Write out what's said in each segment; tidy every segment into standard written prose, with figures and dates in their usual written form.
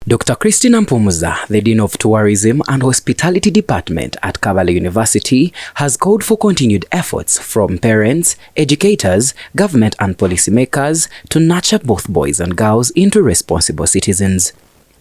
Dr. Christina Mpumuza, the Dean of Tourism and Hospitality Department at Kabale University, has called for continued efforts from parents, educators, government and policymakers to nurture both boys and girls into responsible citizens.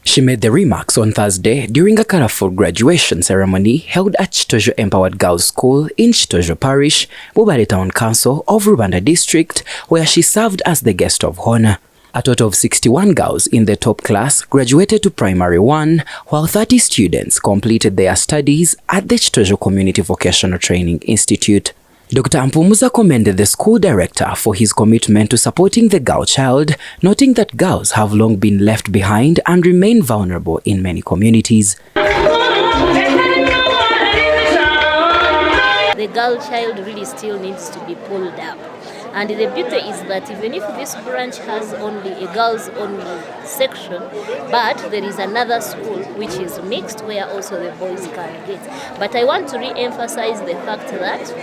She made the remarks on Thursday during a colorful graduation ceremony held at Chitojo Empowered Girls School in Chitojo Parish, Bubale Town Council of Rubanda District, where she served as the guest of honor. A total of 61 girls in the top class graduated to Primary 1, while 30 students completed their studies at the Chitojo Community Vocational Training Institute. Dr. Mpumuza commended the school director for his commitment to supporting the girl child, noting that girls have long been left behind and remain vulnerable in many communities. The girl child really still needs to be pulled up. And the beauty is that even if this branch has only a girls only section, but there is another school which is mixed where also the boys can get. But I want to re-emphasize the fact that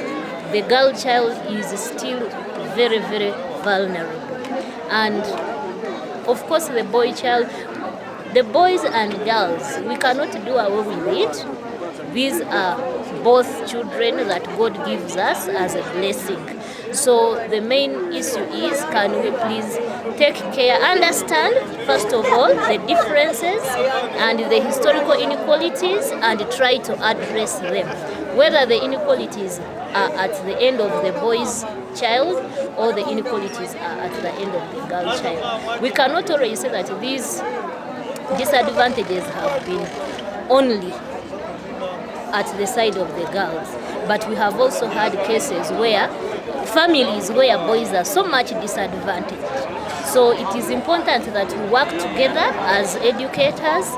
the girl child is still very, very vulnerable. And of course the boy child, the boys and girls, we cannot do away with it. These are both children that God gives us as a blessing. So the main issue is, can we please take care, understand first of all the differences and the historical inequalities and try to address them. Whether the inequalities are at the end of the boy's child or the inequalities are at the end of the girl child. We cannot always say that these disadvantages have been only at the side of the girls, but we have also had cases where families where boys are so much disadvantaged. So it is important that we work together as educators,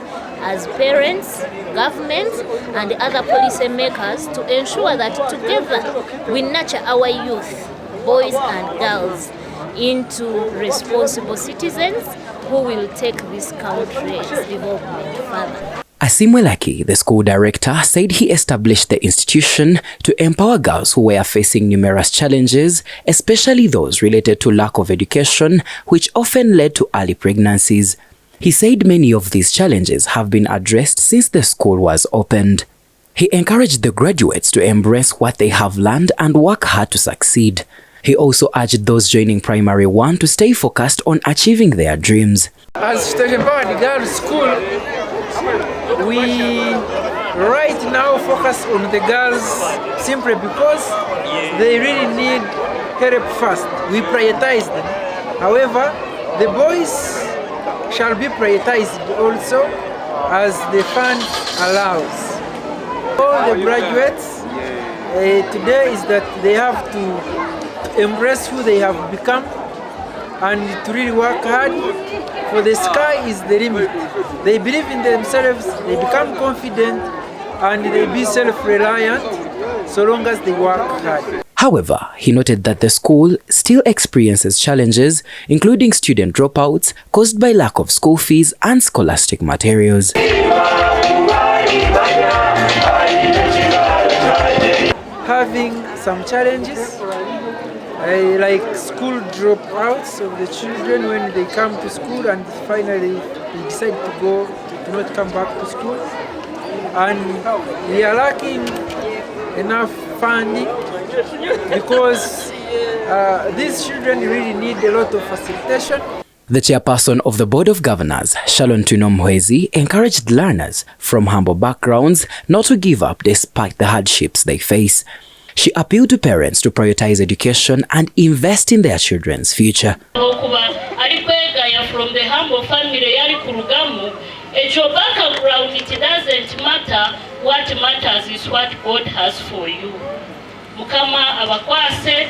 as parents, government and other policy makers to ensure that together we nurture our youth, boys and girls, into responsible citizens who will take this country's development further. Asimwelaki, the school director, said he established the institution to empower girls who were facing numerous challenges, especially those related to lack of education, which often led to early pregnancies. He said many of these challenges have been addressed since the school was opened. He encouraged the graduates to embrace what they have learned and work hard to succeed. He also urged those joining Primary 1 to stay focused on achieving their dreams. As Chitojo Empowered Girls School, we right now focus on the girls simply because they really need help first. We prioritize them. However, the boys shall be prioritized also as the fund allows. All the graduates today is that they have to embrace who they have become and to really work hard, for the sky is the limit. They believe in themselves, they become confident and they be self-reliant so long as they work hard. However, he noted that the school still experiences challenges, including student dropouts caused by lack of school fees and scholastic materials. Having some challenges, like school dropouts of the children when they come to school and finally they decide to not come back to school. And we are lacking enough funding because these children really need a lot of facilitation. The chairperson of the Board of Governors, Shalon Tunomhwezi, encouraged learners from humble backgrounds not to give up despite the hardships they face. She appealed to parents to prioritize education and invest in their children's future. From the humble family, your background, it doesn't matter. What matters is what God has for you. Mukama abakwase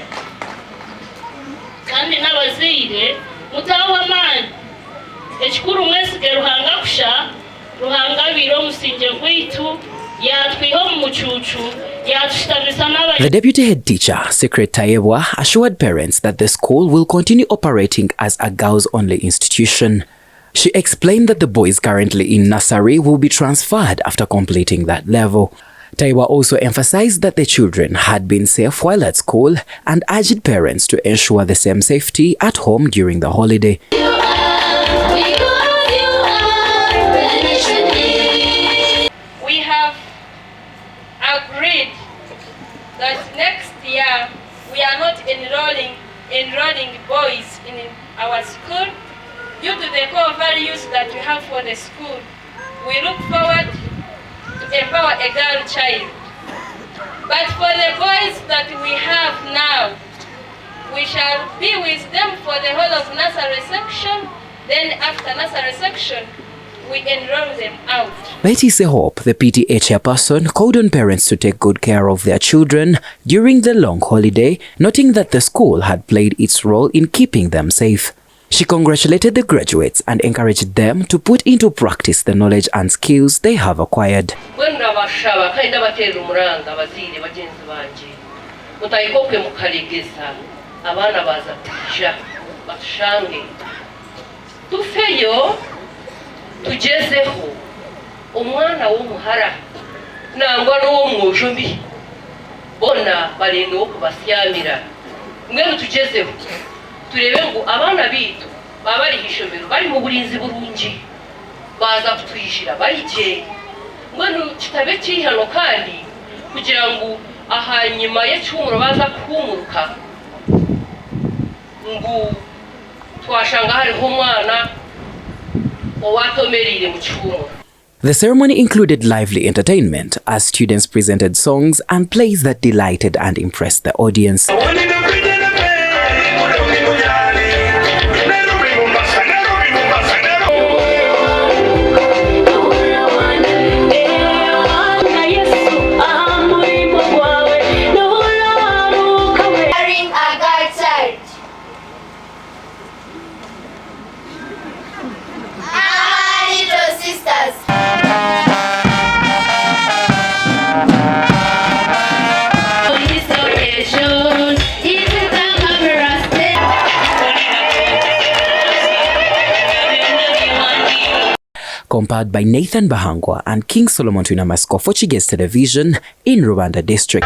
kandi n'abazire mutawa man ekikuru mwesige ruhanga kusha ruhanga biro musinje gwitu. The deputy head teacher, Secret Tayebwa, assured parents that the school will continue operating as a girls-only institution. She explained that the boys currently in nursery will be transferred after completing that level. Tayebwa also emphasized that the children had been safe while at school and urged parents to ensure the same safety at home during the holiday. for the school. We look forward to empower a girl child. But for the boys that we have now, we shall be with them for the whole of nursery section. Then after nursery section, we enroll them out. Betty Sehope, the PTA chairperson, called on parents to take good care of their children during the long holiday, noting that the school had played its role in keeping them safe. She congratulated the graduates and encouraged them to put into practice the knowledge and skills they have acquired. Tugezeho umwana w'umuhara nangwa n'uwo mwujumbi bona barinde wo kubasyamira mwe tugezeho turebe ngo abana bitu baba bari hishomero bari mu burinzi burungi baza kutwishira barije mwe kitabe kihano kandi kugira ngo ahanyuma y'icumuro baza kuhumuruka ngo twashanga hariho umwana. The ceremony included lively entertainment as students presented songs and plays that delighted and impressed the audience. Compiled by Nathan Bahangwa and King Solomon Twinamasko for Kigezi Television in Rwanda District.